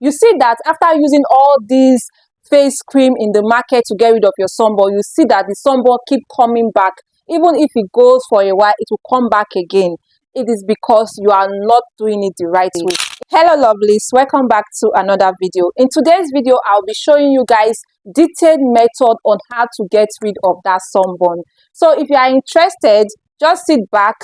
You see that after using all these face cream in the market to get rid of your sunburn, you see that the sunburn keep coming back. Even if it goes for a while, it will come back again. It is because you are not doing it the right way. Hello lovelies, welcome back to another video. In today's video, I'll be showing you guys detailed method on how to get rid of that sunburn. So if you are interested, just sit back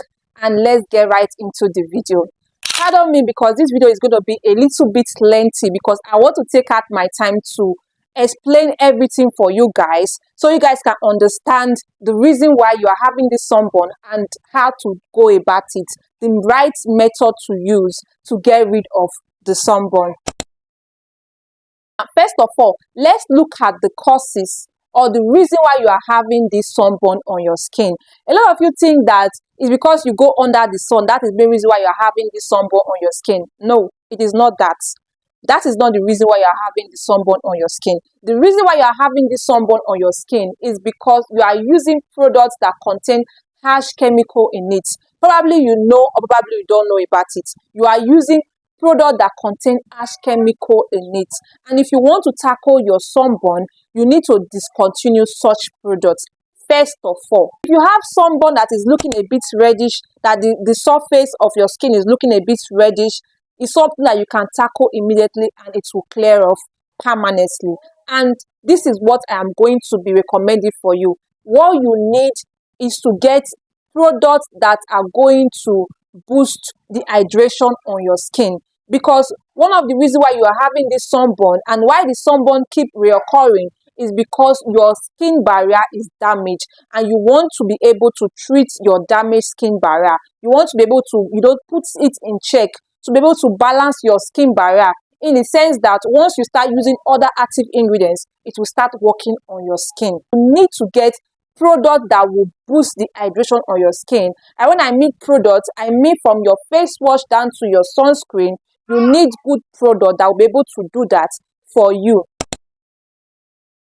and let's get right into the video. Pardon me because this video is going to be a little bit lengthy because I want to take out my time to explain everything for you guys so you guys can understand the reason why you are having this sunburn and how to go about it, the right method to use to get rid of the sunburn. First of all, let's look at the causes or the reason why you are having this sunburn on your skin. A lot of you think that it's because you go under the sun, that is the reason why you are having this sunburn on your skin. No, it is not that. That is not the reason why you are having the sunburn on your skin. The reason why you are having this sunburn on your skin is because you are using products that contain harsh chemical in it. Probably you know or probably you don't know about it. You are using products that contain harsh chemical in it. And if you want to tackle your sunburn, you need to discontinue such products. First of all, if you have sunburn that is looking a bit reddish, that the surface of your skin is looking a bit reddish, it's something that you can tackle immediately and it will clear off permanently. And this is what I am going to be recommending for you. What you need is to get products that are going to boost the hydration on your skin, because one of the reasons why you are having this sunburn and why the sunburn keep reoccurring is because your skin barrier is damaged and you want to be able to treat your damaged skin barrier. You want to be able to, put it in check, to be able to balance your skin barrier in the sense that once you start using other active ingredients, it will start working on your skin. You need to get products that will boost the hydration on your skin. And when I mean products, I mean from your face wash down to your sunscreen. You need good product that will be able to do that for you.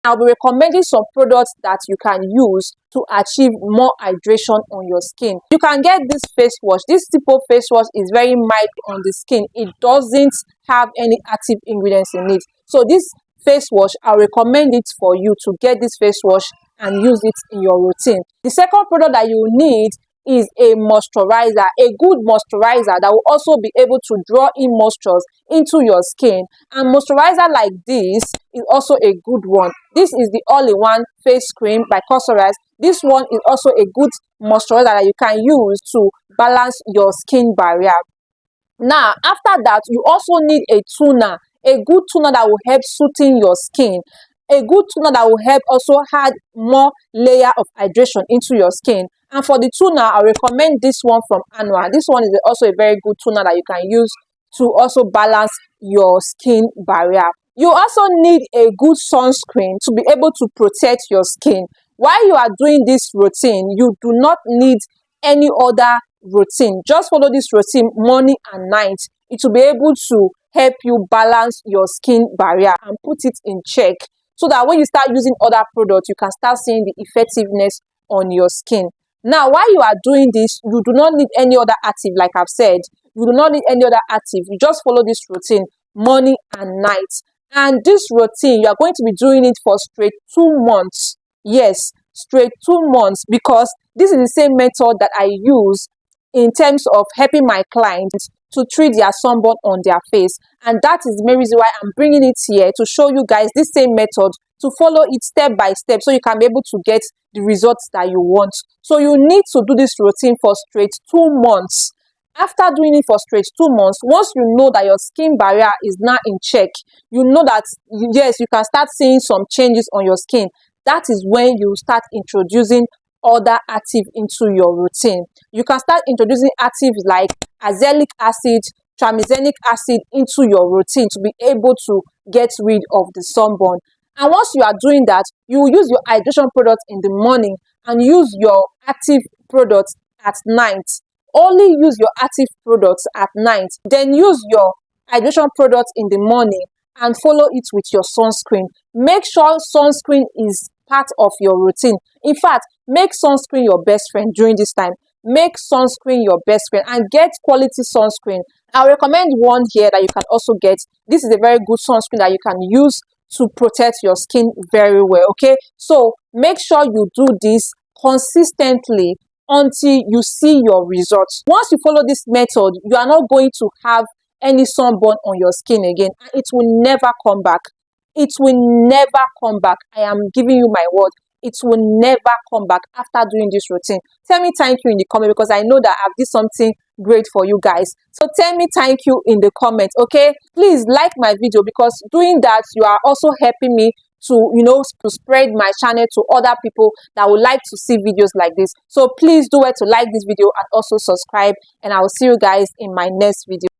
I'll be recommending some products that you can use to achieve more hydration on your skin. You can get this face wash. This simple face wash is very mild on the skin. It doesn't have any active ingredients in it. So this face wash, I recommend it for you to get this face wash and use it in your routine. The second product that you need is a moisturizer, a good moisturizer that will also be able to draw in moisture into your skin. And moisturizer like this is also a good one. This is the all-in-one face cream by Cosrx. This one is also a good moisturizer that you can use to balance your skin barrier. Now, after that, you also need a toner, a good toner that will help soothing your skin. A good toner that will help also add more layer of hydration into your skin. And for the toner, I recommend this one from Anua. This one is also a very good toner that you can use to also balance your skin barrier. You also need a good sunscreen to be able to protect your skin. While you are doing this routine, you do not need any other routine. Just follow this routine morning and night. It will be able to help you balance your skin barrier and put it in check, so that when you start using other products, you can start seeing the effectiveness on your skin. Now, while you are doing this, you do not need any other active, like I've said. You do not need any other active. You just follow this routine morning and night. And this routine, you are going to be doing it for straight 2 months. Yes, straight 2 months, because this is the same method that I use in terms of helping my clients to treat their sunburn on their face. And that is the main reason why I'm bringing it here, to show you guys this same method, to follow it step by step so you can be able to get the results that you want. So you need to do this routine for straight 2 months. After doing it for straight 2 months, once you know that your skin barrier is now in check, you know that yes, you can start seeing some changes on your skin. That is when you start introducing other active into your routine. You can start introducing actives like azelaic acid, trimethylenic acid into your routine to be able to get rid of the sunburn. And once you are doing that, you will use your hydration products in the morning and use your active products at night. Only use your active products at night, then use your hydration products in the morning and follow it with your sunscreen. Make sure sunscreen is part of your routine. In fact, make sunscreen your best friend during this time. Make sunscreen your best friend and get quality sunscreen. I'll recommend one here that you can also get. This is a very good sunscreen that you can use to protect your skin very well. Okay, so make sure you do this consistently until you see your results. Once you follow this method, you are not going to have any sunburn on your skin again, and it will never come back. It will never come back. I am giving you my word. It will never come back after doing this routine. Tell me thank you in the comment, because I know that I've did something great for you guys. So tell me thank you in the comments. Okay, please like my video, because doing that you are also helping me to, to spread my channel to other people that would like to see videos like this. So please do it to like this video and also subscribe, and I will see you guys in my next video.